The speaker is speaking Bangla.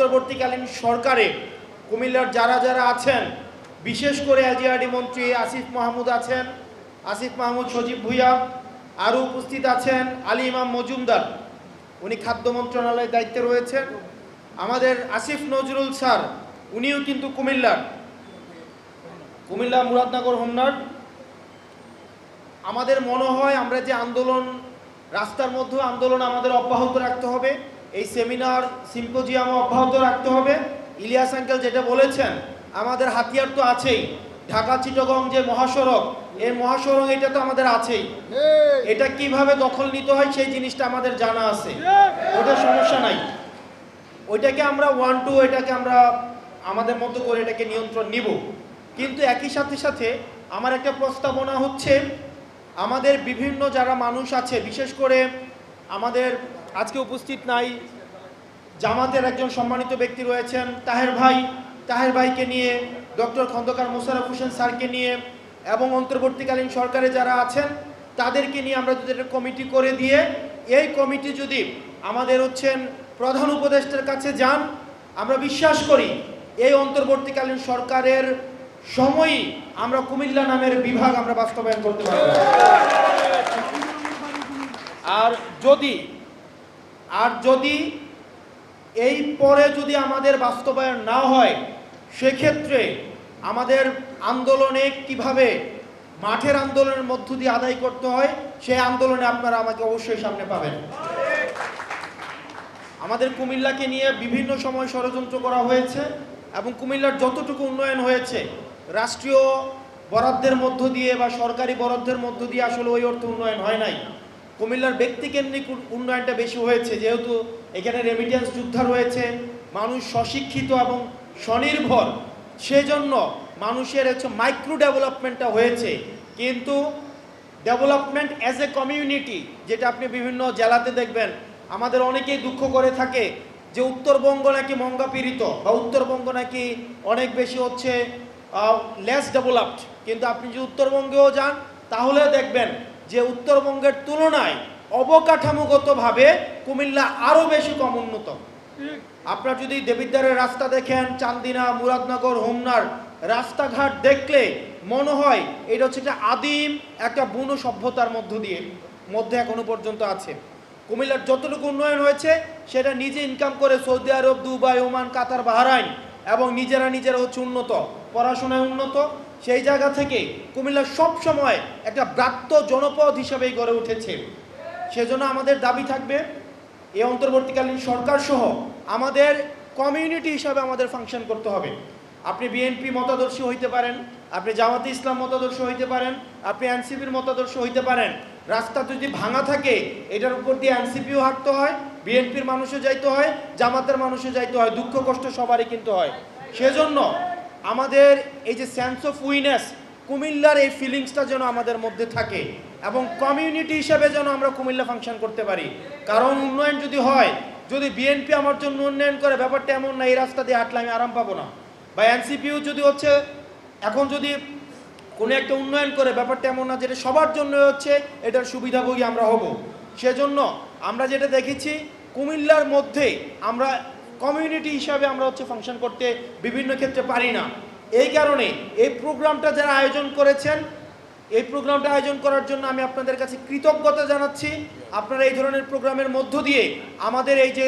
পরবর্তীকালীন সরকারে কুমিল্লার যারা যারা আছেন, বিশেষ করে এলজিআরডি মন্ত্রী আসিফ মাহমুদ আছেন, আসিফ মাহমুদ সজীব ভুইয়া, আরও উপস্থিত আছেন আলী ইমাম মজুমদার, উনি খাদ্য মন্ত্রণালয়ের দায়িত্বে রয়েছেন। আমাদের আসিফ নজরুল স্যার, উনিও কিন্তু কুমিল্লা মুরাদনগর হোমনার। আমাদের মনে হয় আমরা যে আন্দোলন, রাস্তার মধ্যে আন্দোলন আমাদের অব্যাহত রাখতে হবে, এই সেমিনার সিম্পোজিয়াম অব্যাহত রাখতে হবে। ইলিয়াস আঙ্কেল যেটা বলেছেন, আমাদের হাতিয়ার তো আছেই, ঢাকা চিটাগং যে মহাসড়ক, এই মহাসড়ক এটা তো আমাদের আছেই, এটা কিভাবে দখল নিতে হয় সেই জিনিসটা আমাদের জানা আছে, ওটা সমস্যা নাই, ওইটাকে আমরা এটাকে আমরা আমাদের মতো করে এটাকে নিয়ন্ত্রণ নিব। কিন্তু একই সাথে সাথে আমার একটা প্রস্তাবনা হচ্ছে, আমাদের বিভিন্ন যারা মানুষ আছে, বিশেষ করে আমাদের আজকে উপস্থিত নাই, জামাতের একজন সম্মানিত ব্যক্তি রয়েছেন তাহের ভাইকে নিয়ে, ডক্টর খন্দকার মোশাররফ হোসেন স্যারকে নিয়ে, এবং অন্তর্বর্তীকালীন সরকারে যারা আছেন তাদেরকে নিয়ে আমরা যদি একটা কমিটি করে দিয়ে, এই কমিটি যদি আমাদের প্রধান উপদেষ্টার কাছে যান, আমরা বিশ্বাস করি এই অন্তর্বর্তীকালীন সরকারের সময়ই আমরা কুমিল্লা নামের বিভাগ আমরা বাস্তবায়ন করতে পারব। আর যদি এই পরে যদি আমাদের বাস্তবায়ন না হয়, সেক্ষেত্রে আমাদের আন্দোলনে কিভাবে মাঠের আন্দোলনের মধ্য দিয়ে আদায় করতে হয়, সেই আন্দোলনে আপনারা আমাকে অবশ্যই সামনে পাবেন। আমাদের কুমিল্লাকে নিয়ে বিভিন্ন সময় ষড়যন্ত্র করা হয়েছে, এবং কুমিল্লার যতটুকু উন্নয়ন হয়েছে রাষ্ট্রীয় বরাদ্দের মধ্য দিয়ে বা সরকারি বরাদ্দের মধ্য দিয়ে আসলে ওই অর্থ উন্নয়ন হয় নাই। কুমিল্লার ব্যক্তিকেন্দ্রিক উন্নয়নটা বেশি হয়েছে, যেহেতু এখানে রেমিটেন্স যোদ্ধা রয়েছে, মানুষ স্বশিক্ষিত এবং স্বনির্ভর, সেজন্য মানুষের মাইক্রো ডেভেলপমেন্টটা হয়েছে। কিন্তু ডেভেলপমেন্ট অ্যাজ এ কমিউনিটি, যেটা আপনি বিভিন্ন জেলাতে দেখবেন, আমাদের অনেকেই দুঃখ করে থাকে যে উত্তরবঙ্গ নাকি মঙ্গাপীড়িত, বা উত্তরবঙ্গ নাকি অনেক বেশি লেস ডেভেলপড। কিন্তু আপনি যদি উত্তরবঙ্গেও যান তাহলে দেখবেন যে উত্তরবঙ্গের তুলনায় অবকাঠামোগতভাবে কুমিল্লা আরও বেশি কম উন্নত। আপনার যদি দেবিদ্বারের রাস্তা দেখেন, চান্দিনা, মুরাদনগর, হোমনার রাস্তাঘাট দেখলে মনে হয় এটা একটা আদিম একটা বুনো সভ্যতার মধ্যে এখনো পর্যন্ত আছে। কুমিল্লার যতটুকু উন্নয়ন হয়েছে সেটা নিজে ইনকাম করে সৌদি আরব, দুবাই, ওমান, কাতার, বাহরাইন, এবং নিজেরা উন্নত, পড়াশোনায় উন্নত। সেই জায়গা থেকে কুমিল্লা সবসময় একটা ব্রাত্য জনপদ হিসাবেই গড়ে উঠেছে। সেজন্য আমাদের দাবি থাকবে এই অন্তর্বর্তীকালীন সরকার সহ আমাদের কমিউনিটি হিসাবে আমাদের ফাংশন করতে হবে। আপনি বিএনপি মতাদর্শী হইতে পারেন, আপনি জামাতে ইসলাম মতাদর্শ হইতে পারেন, আপনি এনসিপির মতাদর্শ হইতে পারেন। রাস্তা যদি ভাঙা থাকে এটার উপর দিয়ে এনসিপিও হাঁটতে হয়, বিএনপির মানুষও যাইতে হয়, জামাতের মানুষও যাইতে হয়, দুঃখ কষ্ট সবারই কিন্তু হয়। সেজন্য আমাদের এই যে সেন্স অফ উইনেস, কুমিল্লার এই ফিলিংসটা যেন আমাদের মধ্যে থাকে, এবং কমিউনিটি হিসেবে যেন আমরা কুমিল্লা ফাংশন করতে পারি। কারণ উন্নয়ন যদি হয়, যদি বিএনপি আমার জন্য উন্নয়ন করে, ব্যাপারটা এমন না এই রাস্তা দিয়ে হাঁটলে আমি আরাম পাবো না, বা এনসিপিও যদি এখন যদি কোনো একটা উন্নয়ন করে, ব্যাপারটা এমন না যেটা সবার জন্য এটার সুবিধাভোগী আমরা হব। সেজন্য আমরা যেটা দেখেছি কুমিল্লার মধ্যে আমরা কমিউনিটি হিসাবে আমরা ফাংশন করতে বিভিন্ন ক্ষেত্রে পারি না। এই কারণে এই প্রোগ্রামটা যারা আয়োজন করেছেন, এই প্রোগ্রামটা আয়োজন করার জন্য আমি আপনাদের কাছে কৃতজ্ঞতা জানাচ্ছি। আপনারা এই ধরনের প্রোগ্রামের মধ্য দিয়ে আমাদের এই যে